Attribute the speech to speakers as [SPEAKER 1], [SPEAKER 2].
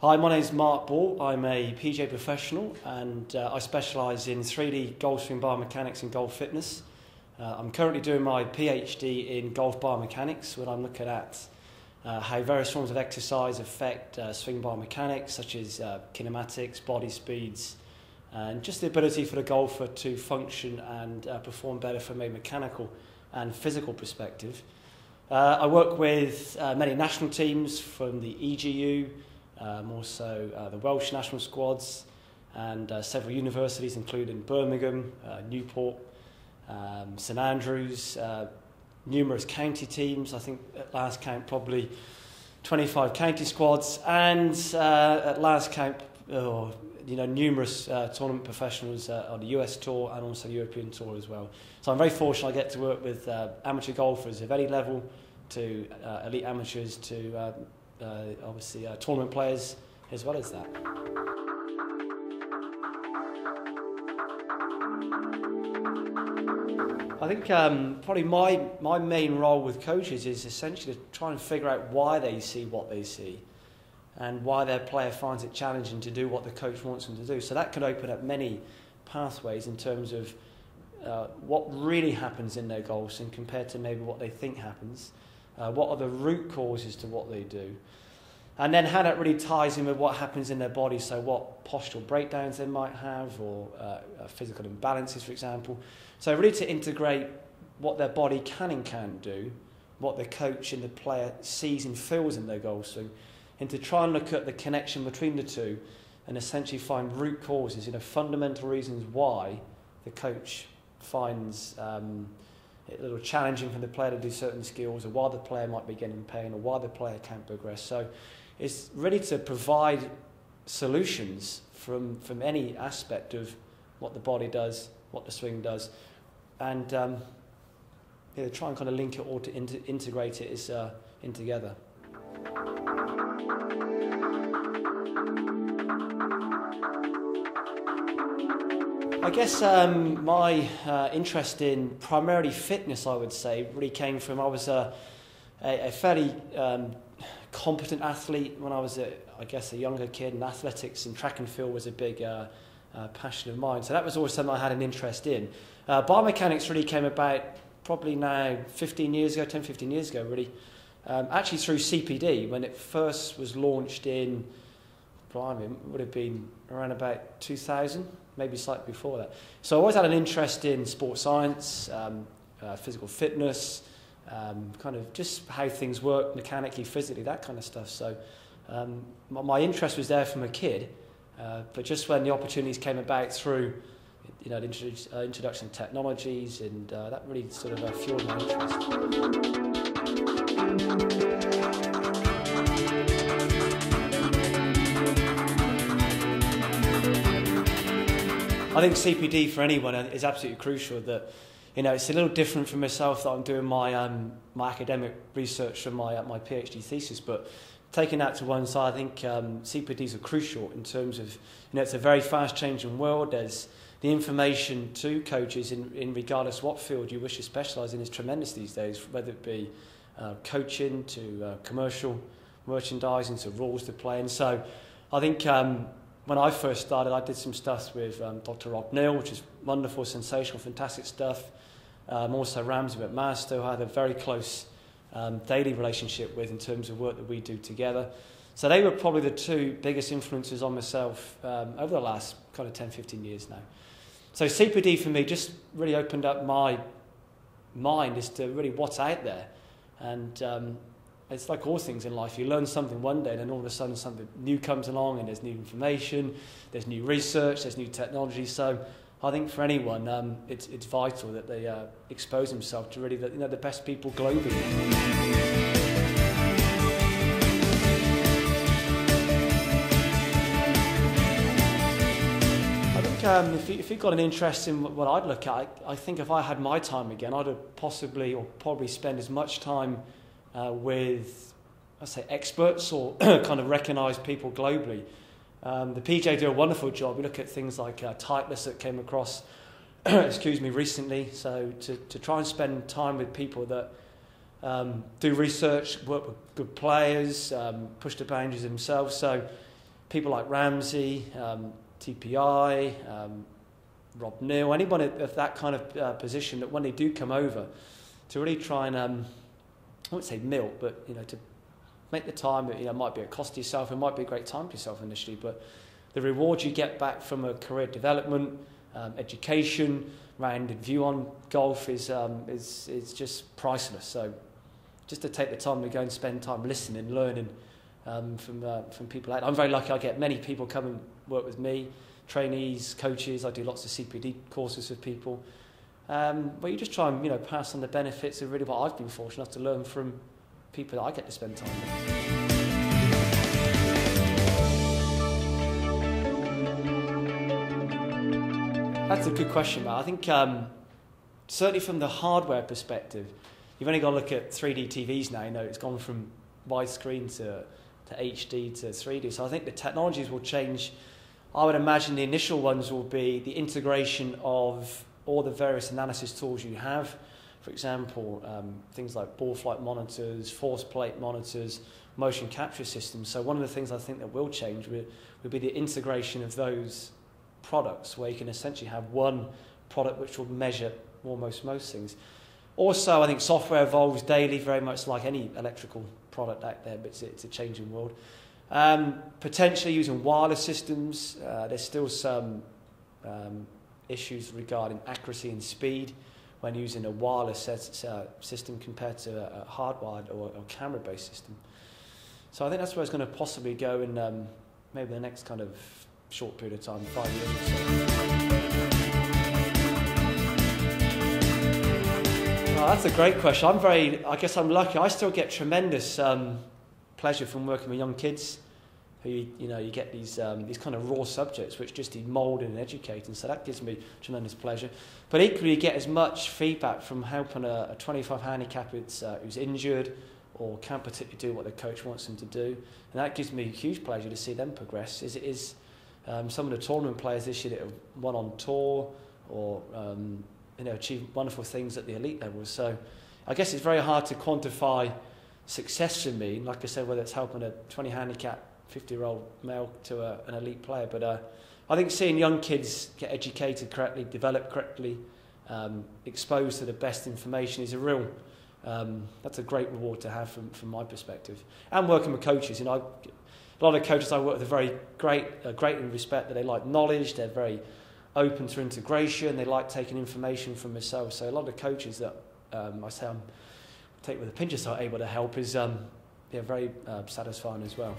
[SPEAKER 1] Hi, my name is Mark Ball. I'm a PGA professional and I specialise in 3D golf swing biomechanics and golf fitness. I'm currently doing my PhD in golf biomechanics, where I'm looking at how various forms of exercise affect swing biomechanics, such as kinematics, body speeds, and just the ability for the golfer to function and perform better from a mechanical and physical perspective. I work with many national teams from the EGU, also the Welsh national squads, and several universities including Birmingham, Newport, St Andrews, numerous county teams. I think at last count probably 25 county squads, and at last count numerous tournament professionals on the US tour and also the European tour as well. So I'm very fortunate I get to work with amateur golfers of any level to elite amateurs to obviously tournament players as well as that. I think probably my main role with coaches is essentially to try and figure out why they see what they see and why their player finds it challenging to do what the coach wants them to do. So that could open up many pathways in terms of what really happens in their golf swing compared to maybe what they think happens. What are the root causes to what they do? And then how that really ties in with what happens in their body, so what postural breakdowns they might have, or physical imbalances, for example. So really to integrate what their body can and can't do, what the coach and the player sees and feels in their golf swing, and to try and look at the connection between the two and essentially find root causes, fundamental reasons why the coach finds it a little challenging for the player to do certain skills, or why the player might be getting pain, or why the player can't progress. So it's really to provide solutions from any aspect of what the body does, what the swing does, and try and kind of link it all to integrate it in together. I guess my interest in primarily fitness, I would say, really came from I was a fairly competent athlete when I was a younger kid, and athletics and track and field was a big passion of mine. So that was always something I had an interest in. Biomechanics really came about probably now 15 years ago, 10, 15 years ago really, actually through CPD when it first was launched in, it would have been around about 2000, maybe slightly before that. So I always had an interest in sports science, physical fitness, kind of just how things work mechanically, physically, that kind of stuff. So my interest was there from a kid, but just when the opportunities came about through the introduction of technologies, and that really sort of fueled my interest. I think CPD for anyone is absolutely crucial. That it's a little different for myself that I'm doing my my academic research for my PhD thesis, but taking that to one side, I think CPDs are crucial in terms of it's a very fast changing world. There's the information to coaches in regardless what field you wish to specialise in is tremendous these days, whether it be coaching to commercial merchandising to rules to play. And so I think when I first started, I did some stuff with Dr. Rob Neal, which is wonderful, sensational, fantastic stuff. Also Ramsey McMaster, who I had a very close daily relationship with in terms of work that we do together. So they were probably the two biggest influences on myself over the last kind of 10, 15 years now. So CPD for me just really opened up my mind as to really what's out there. And it's like all things in life. You learn something one day, and then all of a sudden something new comes along, and there's new information, there's new research, there's new technology. So I think for anyone, it's vital that they expose themselves to really the best people globally. I think if you've got an interest in what I'd look at, I think if I had my time again, I'd have probably spend as much time with, I say, experts or kind of recognised people globally. The PGA do a wonderful job. We look at things like Titleist that came across, recently. So to try and spend time with people that do research, work with good players, push the boundaries themselves. So people like Ramsey, TPI, Rob Neal, anybody of that kind of position, that when they do come over, to really try and, I wouldn't say milk, but to make the time. It might be a cost to yourself, it might be a great time to yourself initially, but the reward you get back from a career development, education, rounded view on golf is just priceless. So just to take the time to go and spend time listening, learning from people. I'm very lucky. I get many people come and work with me, trainees, coaches. I do lots of CPD courses with people. Where you just try and pass on the benefits of really what I've been fortunate enough to learn from people that I get to spend time with. That's a good question, Matt. I think certainly from the hardware perspective, you've only got to look at 3D TVs now. It's gone from widescreen to HD to 3D. So I think the technologies will change. I would imagine the initial ones will be the integration of all the various analysis tools you have. For example, things like ball flight monitors, force plate monitors, motion capture systems. So one of the things I think that will change will be the integration of those products, where you can essentially have one product which will measure almost most things. Also, I think software evolves daily, very much like any electrical product out there, but it's a changing world. Potentially using wireless systems. There's still some issues regarding accuracy and speed when using a wireless system compared to a hardwired or camera-based system. So I think that's where it's going to possibly go in maybe the next kind of short period of time, 5 years or so. Oh, that's a great question. I guess I'm lucky. I still get tremendous pleasure from working with young kids who, you get these kind of raw subjects which just need moulding and educating. So that gives me tremendous pleasure. But equally, you get as much feedback from helping a 25 handicapper who's injured or can't particularly do what the coach wants them to do. And that gives me huge pleasure to see them progress, as it is some of the tournament players this year that have won on tour or achieved wonderful things at the elite level. So I guess it's very hard to quantify success for me. Like I said, whether it's helping a 20 handicap 50-year-old male to an elite player. But I think seeing young kids get educated correctly, develop correctly, exposed to the best information is a real, that's a great reward to have from my perspective. And working with coaches, a lot of coaches I work with are very great in respect that they like knowledge, they're very open to integration, they like taking information from themselves. So a lot of coaches that I say I'm take with a pinch of salt able to help is very satisfying as well.